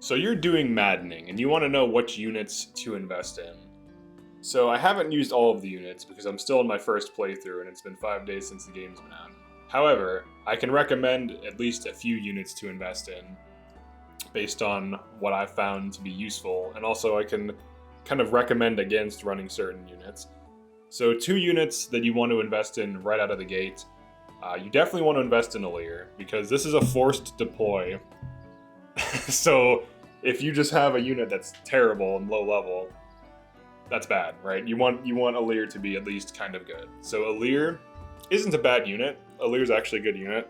So you're doing Maddening, and you want to know which units to invest in. So I haven't used all of the units because I'm still in my first playthrough and it's been 5 days since the game's been out. However, I can recommend at least a few units to invest in based on what I've found to be useful, and also I can kind of recommend against running certain units. So 2 units that you want to invest in right out of the gate. You definitely want to invest in Alir because this is a forced deploy. So if you just have a unit that's terrible and low level, that's bad, right? You want Alir to be at least kind of good. So Alir isn't a bad unit. Alir's actually a good unit,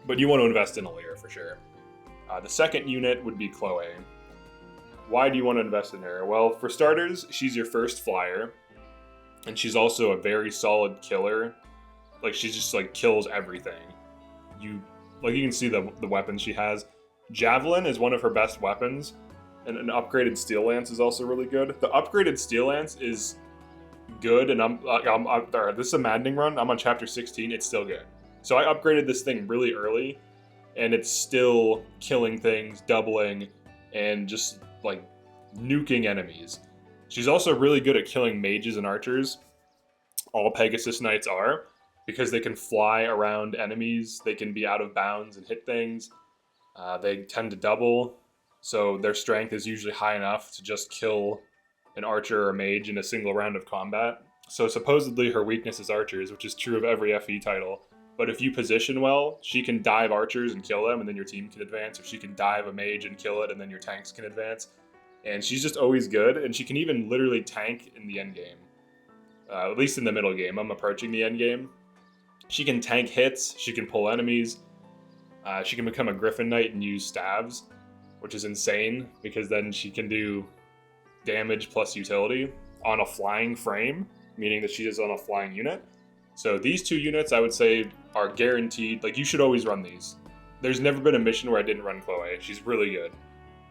but you want to invest in Alir for sure. The second unit would be Chloe. Why do you want to invest in her? Well, for starters, she's your first flyer, and she's also a very solid killer. Like, she just like kills everything. You can see the weapons she has. Javelin is one of her best weapons, and an upgraded Steel Lance is also really good. The upgraded Steel Lance is good, and this is a Maddening run. I'm on chapter 16. It's still good. So I upgraded this thing really early, and it's still killing things, doubling, and just like nuking enemies. She's also really good at killing mages and archers. All Pegasus Knights are, because they can fly around enemies. They can be out of bounds and hit things. They tend to double, so their strength is usually high enough to just kill an archer or a mage in a single round of combat. So supposedly her weakness is archers, which is true of every FE title. But if you position well, she can dive archers and kill them, and then your team can advance. Or she can dive a mage and kill it, and then your tanks can advance. And she's just always good, and she can even literally tank in the end game. At least in the middle game. I'm approaching the end game. She can tank hits, she can pull enemies. She can become a Griffin Knight and use stabs, which is insane, because then she can do damage plus utility on a flying frame, meaning that she is on a flying unit. So these 2 units, I would say, are guaranteed. Like, you should always run these. There's never been a mission where I didn't run Chloe. She's really good.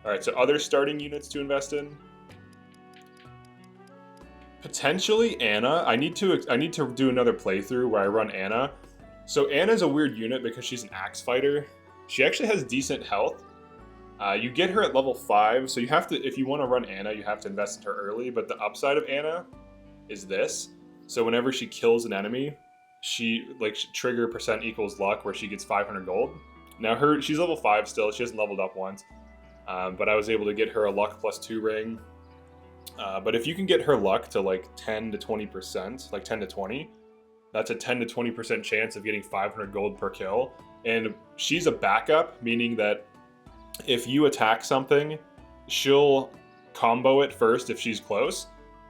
Alright, so other starting units to invest in? Potentially Anna. I need to do another playthrough where I run Anna. So Anna's a weird unit because she's an axe fighter. She actually has decent health. You get her at level 5, so you have to, if you want to run Anna, you have to invest in her early, but the upside of Anna is this. So whenever she kills an enemy, she trigger percent equals luck, where she gets 500 gold. Now she's level 5 still, she hasn't leveled up once, but I was able to get her a luck +2 ring. But if you can get her luck to like 10 to 20%, like 10 to 20, that's a 10 to 20% chance of getting 500 gold per kill. And she's a backup, meaning that if you attack something, she'll combo it first if she's close.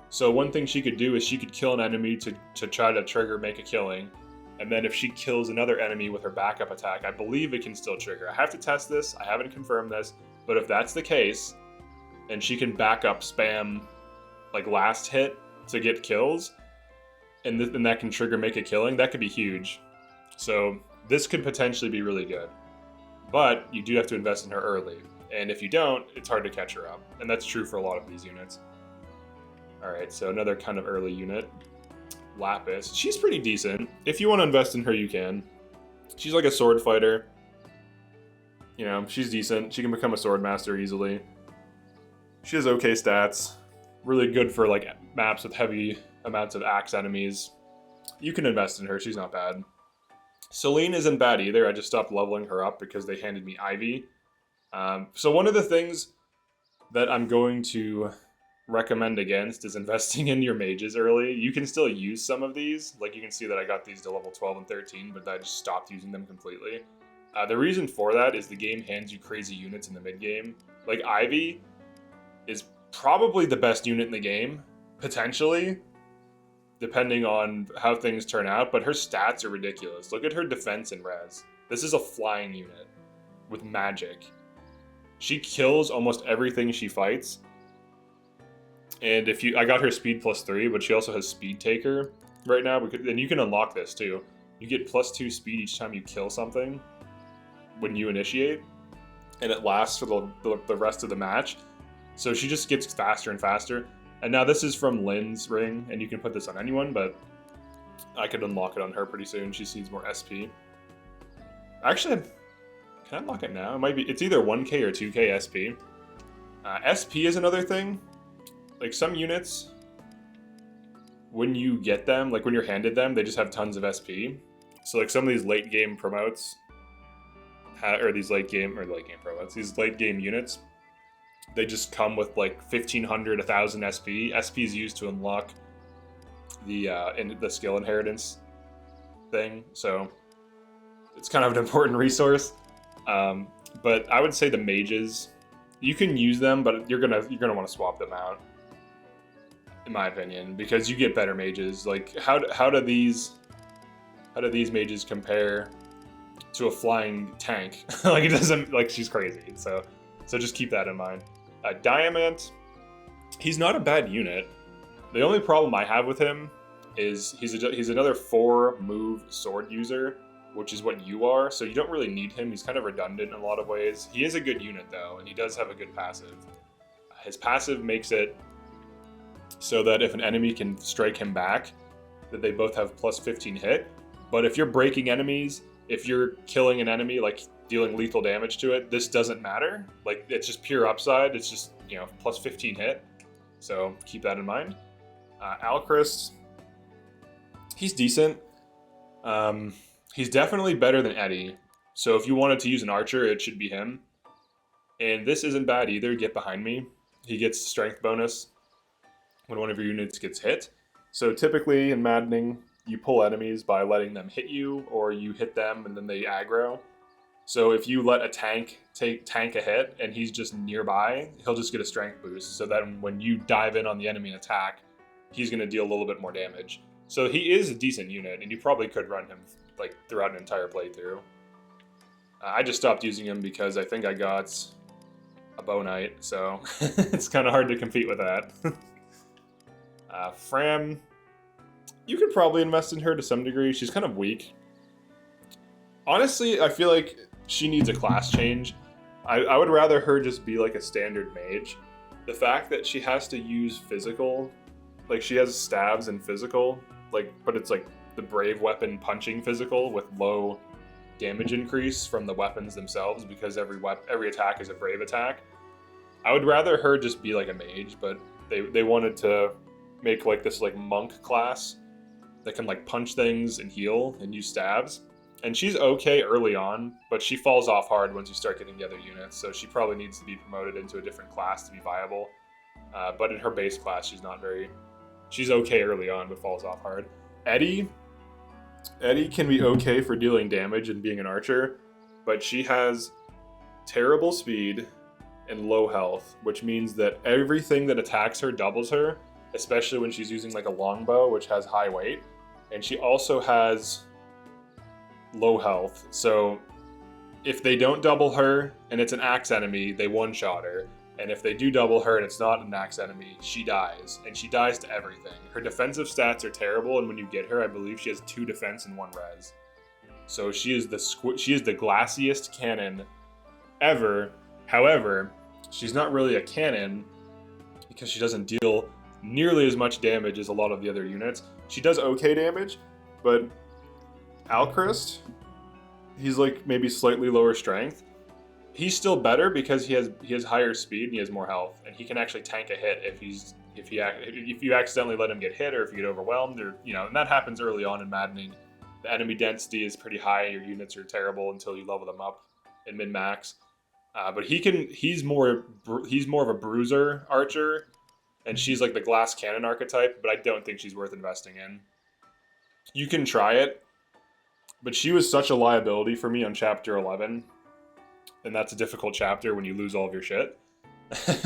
So one thing she could do is she could kill an enemy to try to trigger make a killing. And then if she kills another enemy with her backup attack, I believe it can still trigger. I have to test this. I haven't confirmed this. But if that's the case, and she can back up spam like last hit to get kills, and that can trigger make a killing, that could be huge. So this could potentially be really good. But you do have to invest in her early. And if you don't, it's hard to catch her up. And that's true for a lot of these units. Alright, so another kind of early unit. Lapis. She's pretty decent. If you want to invest in her, you can. She's like a sword fighter. You know, she's decent. She can become a sword master easily. She has okay stats. Really good for like maps with heavy amounts of axe enemies. You can invest in her. She's not bad. Celine isn't bad either. I just stopped leveling her up because they handed me Ivy. So one of the things that I'm going to recommend against is investing in your mages early. You can still use some of these. Like, you can see that I got these to level 12 and 13, but I just stopped using them completely. The reason for that is the game hands you crazy units in the mid game. Like, Ivy is probably the best unit in the game, potentially, depending on how things turn out, but her stats are ridiculous. Look at her defense and res. This is a flying unit with magic. She kills almost everything she fights. And I got her speed +3, but she also has speed taker right now, and you can unlock this too. You get +2 speed each time you kill something when you initiate, and it lasts for the rest of the match. So she just gets faster and faster. And now this is from Lynn's ring, and you can put this on anyone, but I could unlock it on her pretty soon. She needs more SP. Actually, can I unlock it now? It's either 1k or 2k SP. SP is another thing. Like some units, when you get them, like when you're handed them, they just have tons of SP. So like some of these late game promotes, these late game promotes, these late game units, they just come with like 1,500, 1,000 SP. SP is used to unlock the skill inheritance thing, so it's kind of an important resource. But I would say the mages, you can use them, but you're gonna want to swap them out, in my opinion, because you get better mages. Like how do these mages compare to a flying tank? Like it doesn't, like she's crazy. So just keep that in mind. Diamant, he's not a bad unit. The only problem I have with him is he's another 4-move sword user, which is what you are, so you don't really need him. He's kind of redundant in a lot of ways. He is a good unit though, and he does have a good passive. His passive makes it so that if an enemy can strike him back, that they both have plus 15 hit. But if you're breaking enemies, if you're killing an enemy, like dealing lethal damage to it, this doesn't matter. Like it's just pure upside. It's just, plus 15 hit. So keep that in mind. Alchrist, he's decent. He's definitely better than Eddie. So if you wanted to use an archer, it should be him. And this isn't bad either. Get behind me. He gets strength bonus when one of your units gets hit. So typically in Maddening, you pull enemies by letting them hit you, or you hit them and then they aggro. So if you let a tank tank a hit and he's just nearby, he'll just get a strength boost. So that when you dive in on the enemy and attack, he's going to deal a little bit more damage. So he is a decent unit, and you probably could run him like throughout an entire playthrough. I just stopped using him because I think I got a Bow Knight, so it's kind of hard to compete with that. Fram, you could probably invest in her to some degree. She's kind of weak. Honestly, I feel like she needs a class change. I would rather her just be like a standard mage. The fact that she has to use physical, like she has stabs and physical, but it's like the brave weapon punching physical with low damage increase from the weapons themselves, because every attack is a brave attack. I would rather her just be like a mage, but they wanted to make like this like monk class that can like punch things and heal and use stabs. And she's okay early on, but she falls off hard once you start getting the other units, so she probably needs to be promoted into a different class to be viable. But in her base class, she's okay early on, but falls off hard. Eddie can be okay for dealing damage and being an archer, but she has terrible speed and low health, which means that everything that attacks her doubles her, especially when she's using like a longbow, which has high weight. And she also has low health, so if they don't double her and it's an axe enemy, they one-shot her. And if they do double her and it's not an axe enemy, she dies. And she dies to everything. Her defensive stats are terrible, and when you get her, I believe she has 2 defense and 1 res. So she is the glassiest cannon ever. However, she's not really a cannon because she doesn't deal nearly as much damage as a lot of the other units. She does okay damage, but Alchrist, he's like maybe slightly lower strength. He's still better because he has higher speed and he has more health, and he can actually tank a hit if you accidentally let him get hit, or if you get overwhelmed, or and that happens early on in Maddening. The enemy density is pretty high. Your units are terrible until you level them up in min max. But he's more of a bruiser archer, and she's like the glass cannon archetype. But I don't think she's worth investing in. You can try it, but she was such a liability for me on chapter 11. And that's a difficult chapter when you lose all of your shit.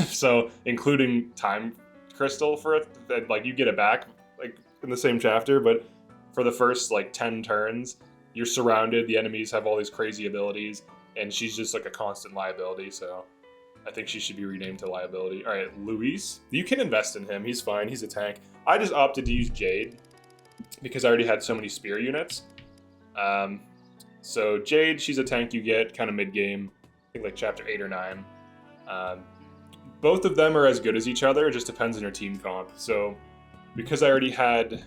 So including time crystal for it, that like you get it back like in the same chapter, but for the first like 10 turns, you're surrounded, the enemies have all these crazy abilities, and she's just like a constant liability. So I think she should be renamed to liability. All right, Luis, you can invest in him. He's fine. He's a tank. I just opted to use Jade because I already had so many spear units. So Jade, she's a tank you get kind of mid-game. I think like chapter 8 or 9. Both of them are as good as each other. It just depends on your team comp. So because I already had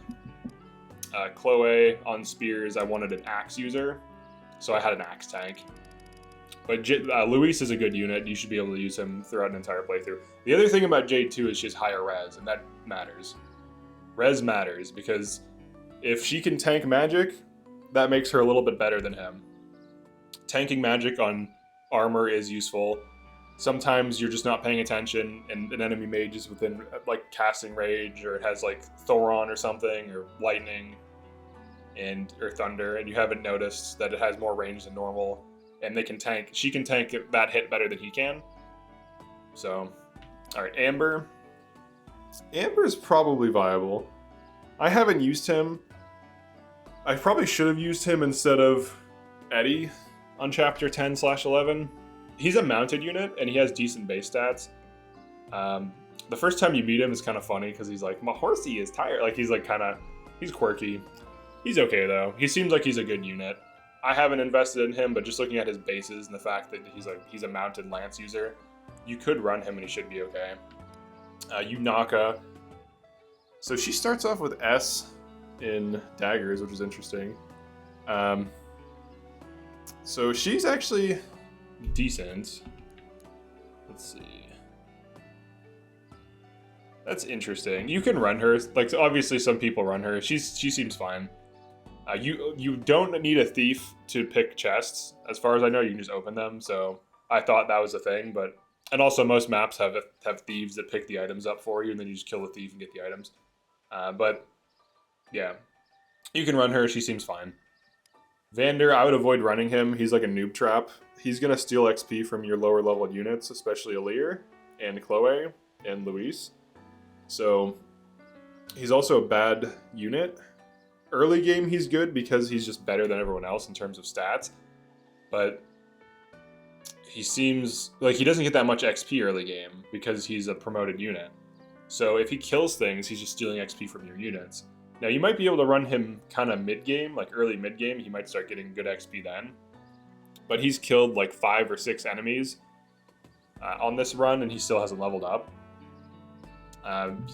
Chloe on spears, I wanted an axe user. So I had an axe tank. But Luis is a good unit. You should be able to use him throughout an entire playthrough. The other thing about Jade too is she has higher res, and that matters. Res matters because if she can tank magic, that makes her a little bit better than him. Tanking magic on armor is useful. Sometimes you're just not paying attention and an enemy mage is within like casting range, or it has like Thoron or something, or lightning or thunder, and you haven't noticed that it has more range than normal, and she can tank that hit better than he can. So, alright, Amber. Amber is probably viable. I haven't used him. I probably should have used him instead of Eddie on chapter 10/11. He's a mounted unit, and he has decent base stats. The first time you meet him is kind of funny, because he's like, my horsey is tired. Like, he's quirky. He's okay, though. He seems like he's a good unit. I haven't invested in him, but just looking at his bases and the fact that he's a mounted lance user, you could run him and he should be okay. Yunaka. So she starts off with S in daggers, which is interesting. So she's actually decent. Let's see. That's interesting. You can run her. Like, obviously some people run her. She seems fine. You don't need a thief to pick chests. As far as I know, you can just open them. So I thought that was a thing, and also most maps have thieves that pick the items up for you, and then you just kill the thief and get the items. But yeah, you can run her. She seems fine. Vander, I would avoid running him. He's like a noob trap. He's gonna steal XP from your lower level units, especially Alir and Chloe and Luis. So he's also a bad unit. Early game, he's good because he's just better than everyone else in terms of stats. But he seems like he doesn't get that much XP early game because he's a promoted unit. So if he kills things, he's just stealing XP from your units. Now, you might be able to run him kind of mid-game, like early mid-game. He might start getting good XP then. But he's killed like 5 or 6 enemies on this run, and he still hasn't leveled up.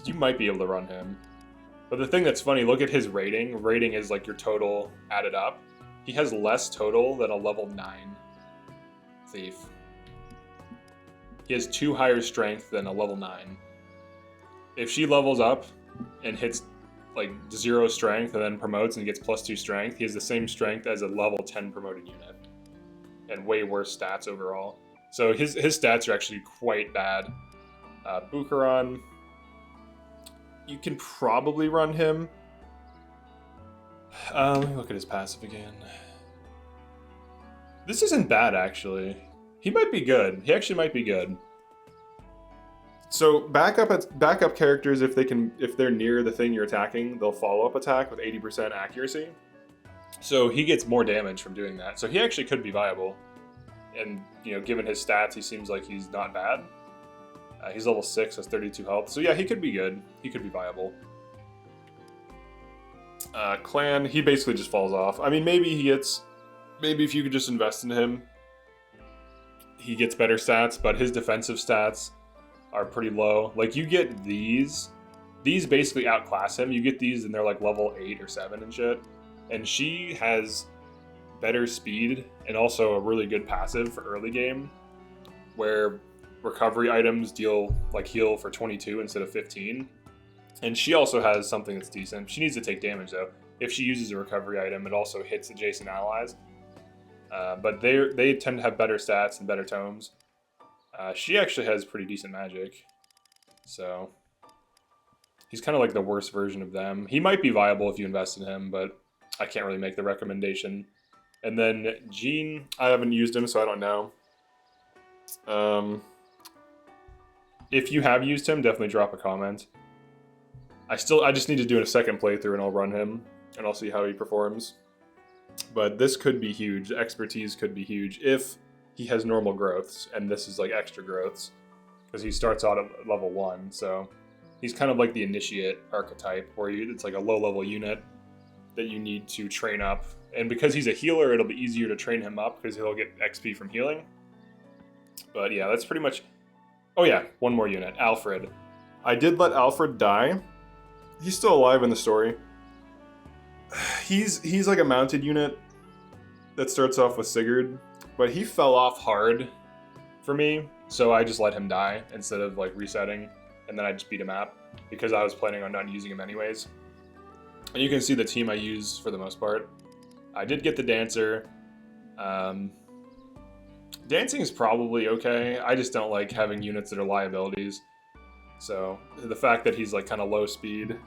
You might be able to run him. But the thing that's funny, look at his rating. Rating is like your total added up. He has less total than a level 9 thief. He has 2 higher strength than a level 9. If she levels up and hits like 0 strength and then promotes and gets +2 strength, he has the same strength as a level 10 promoted unit. And way worse stats overall. So his stats are actually quite bad. Bukaran, you can probably run him. Let me look at his passive again. This isn't bad, actually. He might be good. He actually might be good. So backup characters, if they're near the thing you're attacking, they'll follow up attack with 80% accuracy. So he gets more damage from doing that. So he actually could be viable. And given his stats, he seems like he's not bad. He's level 6, has 32 health. So yeah, he could be good. He could be viable. Clan, he basically just falls off. I mean, maybe if you could just invest in him, he gets better stats, but his defensive stats are pretty low. Like, you get these basically outclass him. You get these and they're like level 8 or 7 and shit. And she has better speed and also a really good passive for early game, where recovery items heal for 22 instead of 15. And she also has something that's decent. She needs to take damage though. If she uses a recovery item, it also hits adjacent allies. But they tend to have better stats and better tomes. She actually has pretty decent magic. So he's kind of like the worst version of them. He might be viable if you invest in him, but I can't really make the recommendation. And then Jean, I haven't used him, so I don't know. If you have used him, definitely drop a comment. I just need to do a second playthrough and I'll run him and I'll see how he performs. But this could be huge. Expertise could be huge if he has normal growths, and this is like extra growths because he starts out at level 1. So he's kind of like the initiate archetype, where it's like a low level unit that you need to train up. And because he's a healer, it'll be easier to train him up because he'll get XP from healing. But yeah, that's pretty much... Oh yeah, one more unit, Alfred. I did let Alfred die. He's still alive in the story. He's like a mounted unit that starts off with Sigurd. but he fell off hard for me, so I just let him die instead of like resetting, and then I just beat him up because I was planning on not using him anyways. And you can see the team I use for the most part. I did get the Dancer. Dancing is probably okay. I just don't like having units that are liabilities. So the fact that he's like kind of low speed,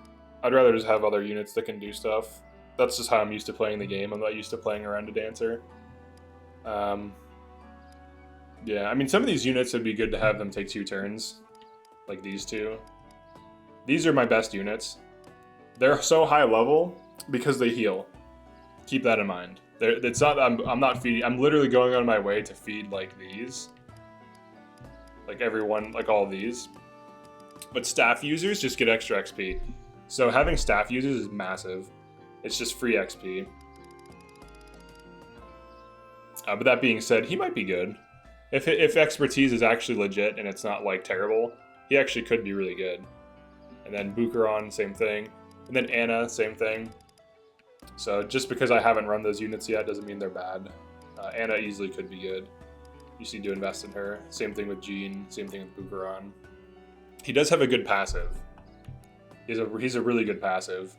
I'd rather just have other units that can do stuff. That's just how I'm used to playing the game. I'm not used to playing around a Dancer. Yeah, I mean, some of these units would be good to have them take 2 turns, like these two. These are my best units. They're so high level because they heal. Keep that in mind. It's not. I'm not feeding. I'm literally going on my way to feed like these, like everyone, like all of these. But staff users just get extra XP. So having staff users is massive. It's just free XP. But that being said, he might be good. If expertise is actually legit and it's not like terrible, he actually could be really good. And then Bucheron, same thing. And then Anna, same thing. So just because I haven't run those units yet doesn't mean they're bad. Anna easily could be good. You just need to invest in her. Same thing with Jean, same thing with Bucheron. He does have a good passive. He's a really good passive.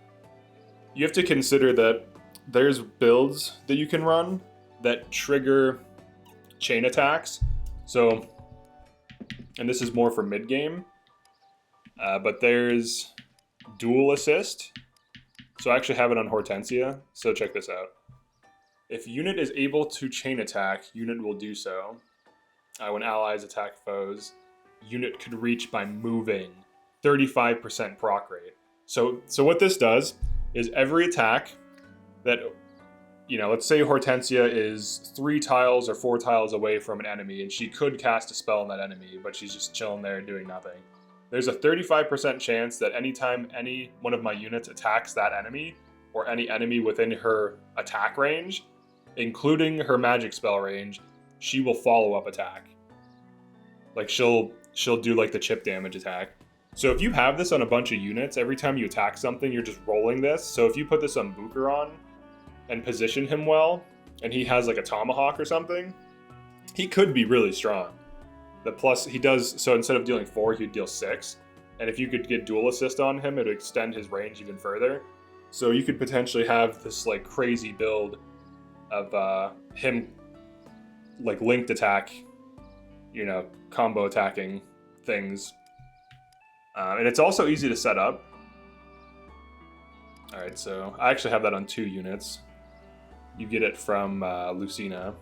You have to consider that there's builds that you can run that trigger chain attacks. So, and this is more for mid game, but there's dual assist. So I actually have it on Hortensia. So check this out. If unit is able to chain attack, unit will do so. When allies attack foes, unit could reach by moving 35% proc rate. So what this does is every attack that, you know, let's say Hortensia is 3 tiles or 4 tiles away from an enemy, and she could cast a spell on that enemy, but she's just chilling there doing nothing. There's a 35% chance that anytime any one of my units attacks that enemy, or any enemy within her attack range, including her magic spell range, she will follow up attack. Like she'll do like the chip damage attack. So if you have this on a bunch of units, every time you attack something, you're just rolling this. So if you put this on Bucheron and position him well, and he has like a tomahawk or something, he could be really strong. The plus he does, so instead of dealing 4, he'd deal 6. And if you could get dual assist on him, it would extend his range even further. So you could potentially have this like crazy build of him like linked attack, you know, combo attacking things. And it's also easy to set up. Alright, so I actually have that on 2 units. You get it from Lucina.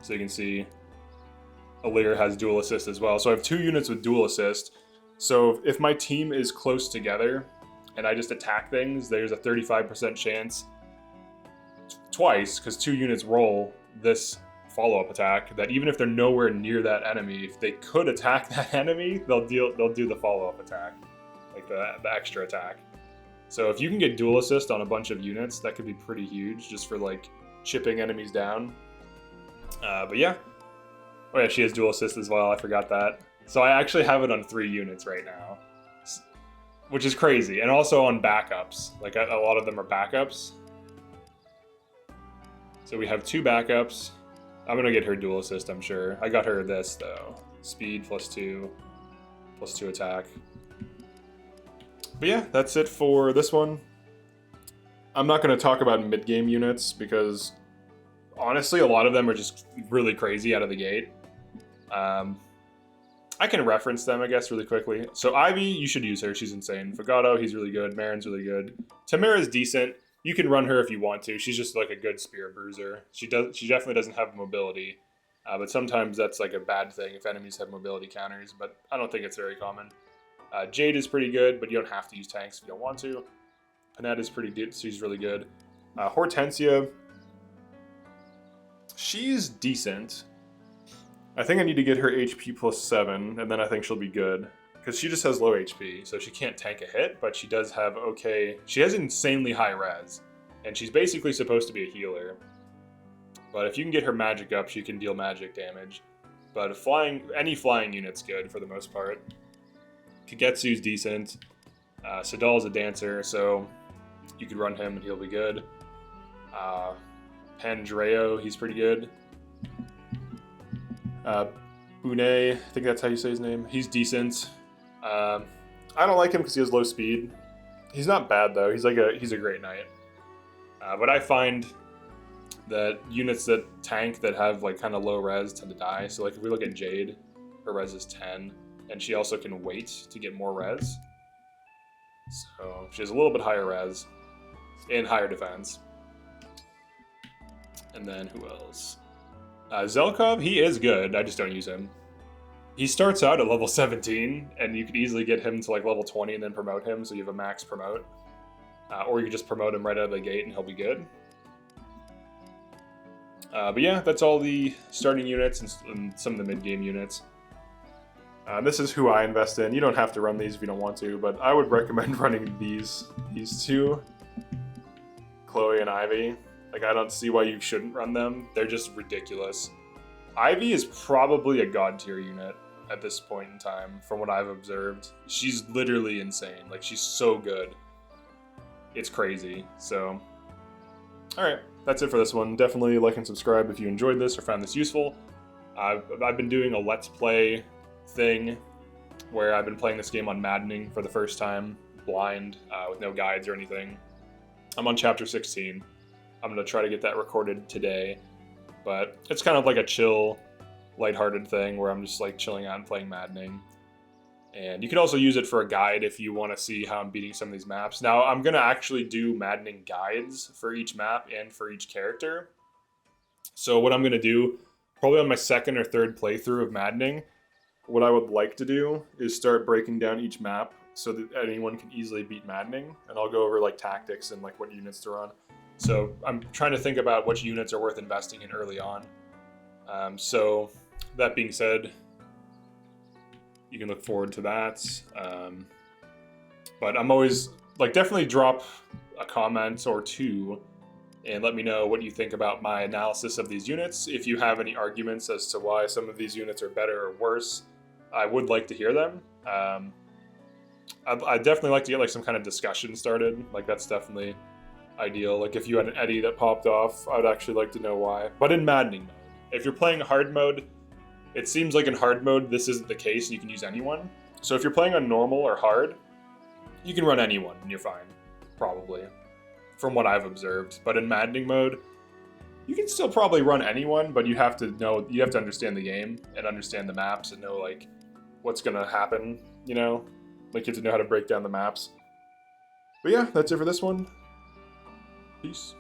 So you can see Alir has dual assist as well. So I have 2 units with dual assist. So if my team is close together and I just attack things, there's a 35% chance twice, because 2 units roll this follow-up attack, that even if they're nowhere near that enemy, if they could attack that enemy, they'll do the follow-up attack, like the extra attack. So if you can get dual assist on a bunch of units, that could be pretty huge just for like chipping enemies down. But yeah. Oh yeah, she has dual assist as well, I forgot that. So I actually have it on 3 units right now, which is crazy. And also on backups, like a lot of them are backups. So we have 2 backups. I'm gonna get her dual assist, I'm sure. I got her this though. Speed +2 attack. But yeah, that's it for this one. I'm not gonna talk about mid-game units because honestly, a lot of them are just really crazy out of the gate. I can reference them, I guess, really quickly. So Ivy, you should use her. She's insane. Fagato, he's really good. Marin's really good. Tamara's decent. You can run her if you want to. She's just like a good spear bruiser. She definitely doesn't have mobility, but sometimes that's like a bad thing if enemies have mobility counters. But I don't think it's very common. Jade is pretty good, but you don't have to use tanks if you don't want to. Panetta is pretty good. She's really good. Hortensia, she's decent. I think I need to get her HP +7, and then I think she'll be good. Because she just has low HP, so she can't tank a hit, but she does have okay... She has insanely high res, and she's basically supposed to be a healer. But if you can get her magic up, she can deal magic damage. But any flying unit's good for the most part. Kagetsu's decent. Sadal's a dancer, so you could run him and he'll be good. Pandreo, he's pretty good. Bune, I think that's how you say his name. He's decent. I don't like him because he has low speed. He's not bad though. He's a great knight. But I find that units that tank that have like kind of low res tend to die. So like if we look at Jade, her res is 10, and she also can wait to get more res. So she has a little bit higher res and higher defense. And then who else? Zelkov, he is good. I just don't use him. He starts out at level 17, and you could easily get him to like level 20 and then promote him, so you have a max promote. Or you could just promote him right out of the gate and he'll be good. But yeah, that's all the starting units and some of the mid-game units. This is who I invest in. You don't have to run these if you don't want to, but I would recommend running these two, Chloe and Ivy. Like, I don't see why you shouldn't run them. They're just ridiculous. Ivy is probably a god tier unit at this point in time, from what I've observed. She's literally insane. Like, she's so good. It's crazy. So, alright, that's it for this one. Definitely like and subscribe if you enjoyed this or found this useful. I've been doing a Let's Play thing where I've been playing this game on Maddening for the first time, blind, with no guides or anything. I'm on chapter 16. I'm going to try to get that recorded today, but it's kind of like a chill, lighthearted thing where I'm just like chilling out and playing Maddening. And you can also use it for a guide if you want to see how I'm beating some of these maps. Now, I'm going to actually do Maddening guides for each map and for each character. So what I'm going to do, probably on my second or third playthrough of Maddening, what I would like to do is start breaking down each map so that anyone can easily beat Maddening. And I'll go over like tactics and like what units to run. So I'm trying to think about which units are worth investing in early on. So that being said, you can look forward to that. But I'm always, like, definitely drop a comment or two and let me know what you think about my analysis of these units. If you have any arguments as to why some of these units are better or worse, I would like to hear them. I'd definitely like to get like some kind of discussion started. Like, that's definitely ideal. Like, if you had an Eddie that popped off, I'd actually like to know why. But in Maddening mode. If you're playing hard mode, it seems like in hard mode this isn't the case and you can use anyone. So if you're playing on normal or hard, you can run anyone and you're fine, probably, from what I've observed. But in Maddening mode, you can still probably run anyone, but you have to understand the game and understand the maps and know like what's gonna happen, you know? Like, you have to know how to break down the maps. But yeah, that's it for this one. Peace.